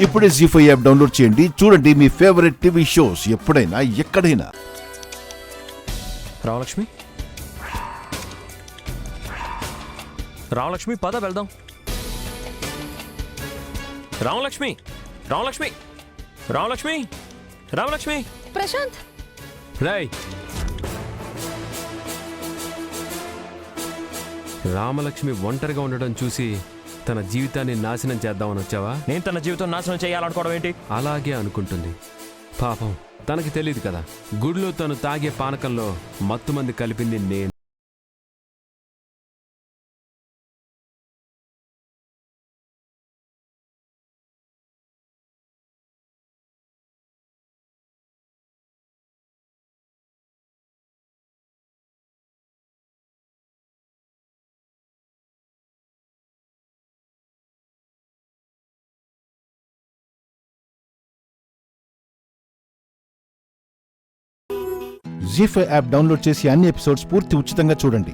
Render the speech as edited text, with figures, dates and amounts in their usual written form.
ఇప్పుడే జీ5 app download చేయండి. చూడండి మీ ఫేవరెట్ టీవీ షోస్ ఎప్పుడైనా ఎక్కడైనా. రామలక్ష్మి, రామలక్ష్మి, పద వెళ్దాం. రామలక్ష్మి, రామలక్ష్మి, రామలక్ష్మి, రామలక్ష్మి. ప్రశాంత్, రాయ్. రామలక్ష్మి ఒంటరిగా ఉండడం చూసి తన జీవితాన్ని నాశనం చేద్దామని వచ్చావా? నేను తన జీవితం నాశనం చేయాలనుకోవడం ఏంటి? అలాగే అనుకుంటుంది. పాపం తనకి తెలియదు కదా, గుడిలో తను తాగే పానకంలో మత్తుమంది కలిపింది నేను. జీ5 యాప్ డౌన్లోడ్ చేసి అన్ని ఎపిసోడ్స్ పూర్తి ఉచితంగా చూడండి.